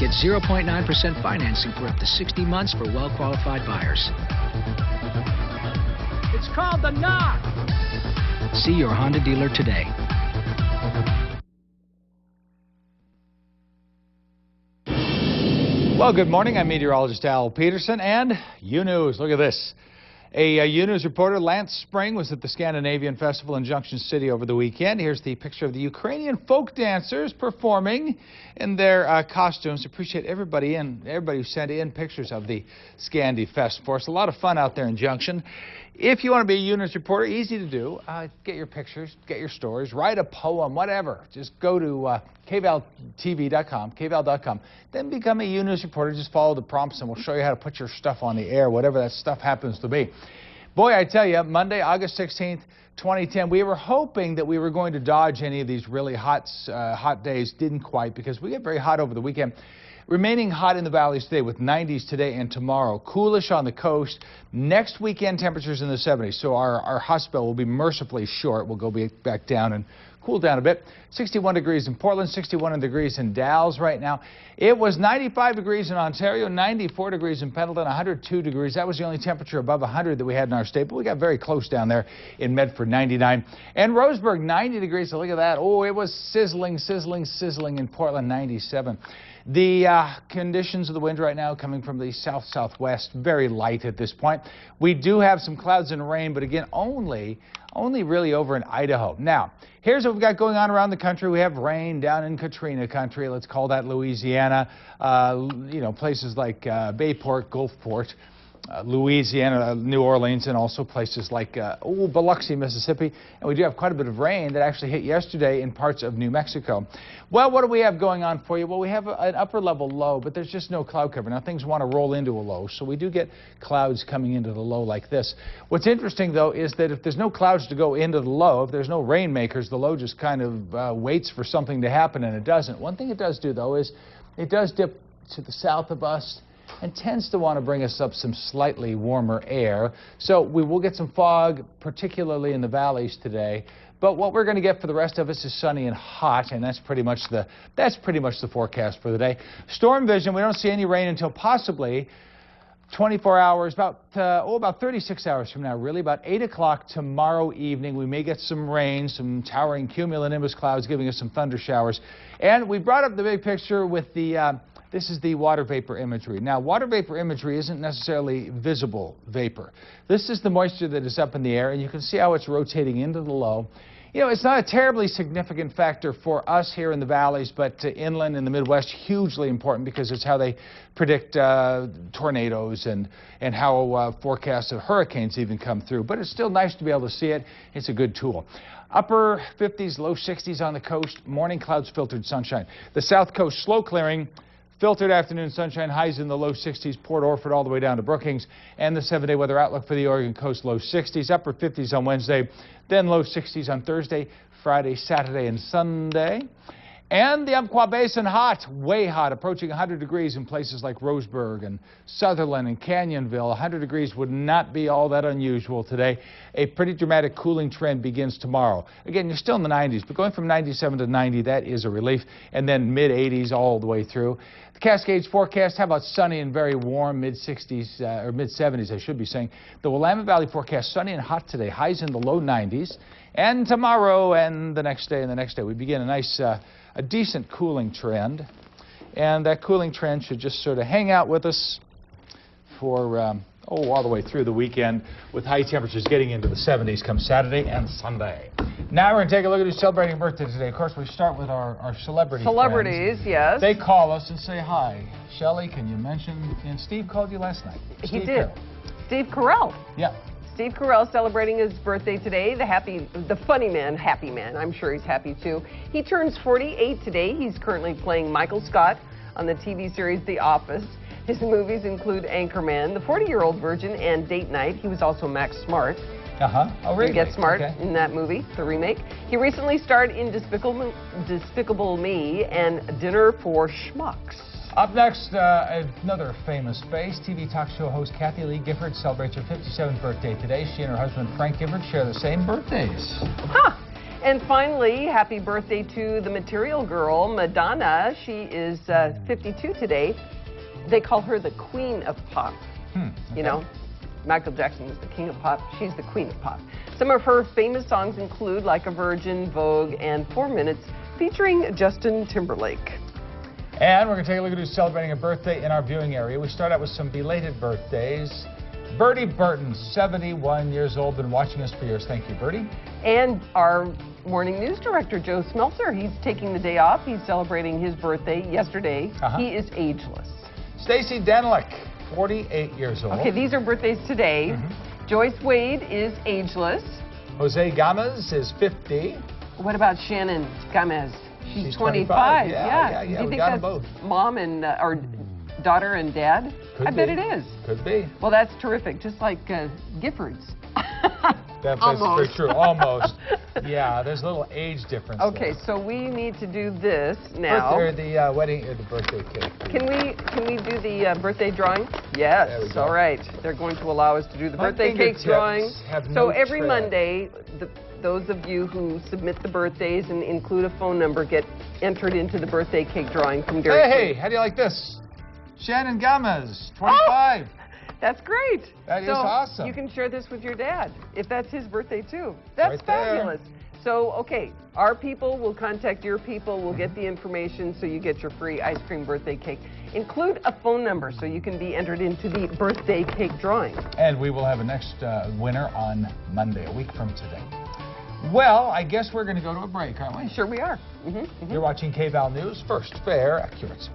Get 0.9% financing for up to 60 months for well-qualified buyers. It's called the Knock. See your Honda dealer today. Well, good morning. I'm meteorologist Al Peterson, and U-News. Look at this. A U-News reporter, Lance Spring, was at the Scandinavian Festival in Junction City over the weekend. Here's the picture of the Ukrainian folk dancers performing in their costumes. Appreciate everybody who sent in pictures of the Scandi Fest for us. A lot of fun out there in Junction. If you want to be a U-News reporter, easy to do. Get your pictures, get your stories, write a poem, whatever. Just go to kvaltv.com, then become a U-News reporter. Just follow the prompts and we'll show you how to put your stuff on the air, whatever that stuff happens to be. Boy, I tell you, Monday, August 16th, 2010, we were hoping that we were going to dodge any of these really hot days. Didn't quite, because we get very hot over the weekend. Remaining hot in the valleys today with 90s today and tomorrow. Coolish on the coast. Next weekend, temperatures in the 70s. So our hot spell will be mercifully short. We'll go back down and cool down a bit. 61 degrees in Portland, 61 degrees in Dalles right now. It was 95 degrees in Ontario, 94 degrees in Pendleton, 102 degrees. That was the only temperature above 100 that we had in our state, but we got very close down there in Medford, 99. And Roseburg, 90 degrees. So look at that. Oh, it was sizzling, sizzling, sizzling in Portland, 97. The conditions of the wind right now coming from the south-southwest, very light at this point. We do have some clouds and rain, but again, only really over in Idaho. Now, here's what we've got going on around the country. We have rain down in Katrina country. Let's call that Louisiana. Places like Bayport, Gulfport, Louisiana, New Orleans, and also places like Biloxi, Mississippi. And we do have quite a bit of rain that actually hit yesterday in parts of New Mexico. Well, what do we have going on for you? Well, we have an upper level low, but there's just no cloud cover. Now, things want to roll into a low, so we do get clouds coming into the low like this. What's interesting, though, is that if there's no clouds to go into the low, if there's no rainmakers, the low just kind of waits for something to happen, and it doesn't. One thing it does do, though, is it does dip to the south of us and tends to want to bring us up some slightly warmer air. So we will get some fog, particularly in the valleys today. But what we're going to get for the rest of us is sunny and hot, and that's pretty much the forecast for the day. Storm vision, we don't see any rain until possibly 24 hours, about 36 hours from now, really, about 8 o'clock tomorrow evening. We may get some rain, some towering cumulonimbus clouds giving us some thunder showers. And we brought up the big picture with the this is the water vapor imagery. Now, water vapor imagery isn't necessarily visible vapor. This is the moisture that is up in the air, and you can see how it's rotating into the low. You know, it's not a terribly significant factor for us here in the valleys, but inland in the Midwest, hugely important because it's how they predict tornadoes and how forecasts of hurricanes even come through. But it's still nice to be able to see it. It's a good tool. Upper 50s, low 60s on the coast. Morning clouds, filtered sunshine. The south coast, slow clearing. Filtered afternoon sunshine, highs in the low 60s, Port Orford all the way down to Brookings. And the 7-day weather outlook for the Oregon coast, low 60s, upper 50s on Wednesday, then low 60s on Thursday, Friday, Saturday, and Sunday. And the Umpqua Basin hot, way hot, approaching 100 degrees in places like Roseburg and Sutherland and Canyonville. 100 degrees would not be all that unusual today. A pretty dramatic cooling trend begins tomorrow. Again, you're still in the 90s, but going from 97 to 90, that is a relief. And then mid-80s all the way through. The Cascades forecast, how about sunny and very warm, mid-60s, or mid-70s, I should be saying. The Willamette Valley forecast, sunny and hot today, highs in the low 90s. And tomorrow and the next day and the next day, we begin a nice, a decent cooling trend. And that cooling trend should just sort of hang out with us for, all the way through the weekend, with high temperatures getting into the 70s come Saturday and Sunday. Now we're going to take a look at who's celebrating a birthday today. Of course, we start with our celebrities, friends. Yes. They call us and say, hi, Shelley, can you mention, and Steve called you last night. He did. Steve Carell. Yeah. Steve Carell celebrating his birthday today. The funny man, happy man. I'm sure he's happy too. He turns 48 today. He's currently playing Michael Scott on the TV series The Office. His movies include Anchorman, The 40-Year-Old Virgin, and Date Night. He was also Max Smart. Oh, really? Get Smart in that movie, the remake. He recently starred in Despicable Me and Dinner for Schmucks. Up next, another famous face. TV talk show host Kathy Lee Gifford celebrates her 57th birthday today. She and her husband Frank Gifford share the same birthdays. Huh. And finally, happy birthday to the Material Girl, Madonna. She is 52 today. They call her the Queen of Pop. Okay. You know, Michael Jackson is the King of Pop. She's the Queen of Pop. Some of her famous songs include Like a Virgin, Vogue, and 4 Minutes, featuring Justin Timberlake. And we're going to take a look at who's celebrating a birthday in our viewing area. We start out with some belated birthdays. Bertie Burton, 71 years old, been watching us for years. Thank you, Bertie. And our morning news director, Joe Smeltzer, he's taking the day off. He's celebrating his birthday yesterday. He is ageless. Stacy Denlick, 48 years old. Okay, these are birthdays today. Joyce Wade is ageless. Jose Gomez is 50. What about Shannon Gomez? She's 25. Yeah. Yeah, Do you we think got that's them both. mom and or daughter and dad? Could I bet be. it is. Could be. Well, that's terrific. Just like Giffords. That's Almost. very true. Almost. Yeah, there's a little age difference. Okay, there. so we need to do this now. The wedding or the birthday cake. Can we do the birthday drawing? Yes. There we go. All right. They're going to allow us to do the My birthday cake fingertips drawing. have So no every tread. Monday, those of you who submit the birthdays and include a phone number get entered into the birthday cake drawing from Dairy Hey, Queen. how do you like this? Shannon Gomez, 25. That's great. That is So awesome. You can share this with your dad if that's his birthday too. That's Right there. fabulous. So, okay, our people will contact your people. We'll get the information so you get your free ice cream birthday cake. Include a phone number so you can be entered into the birthday cake drawing. And we will have a next winner on Monday, a week from today. Well, I guess we're going to go to a break, aren't we? Sure we are. You're watching KVAL News, first, fair, accurate.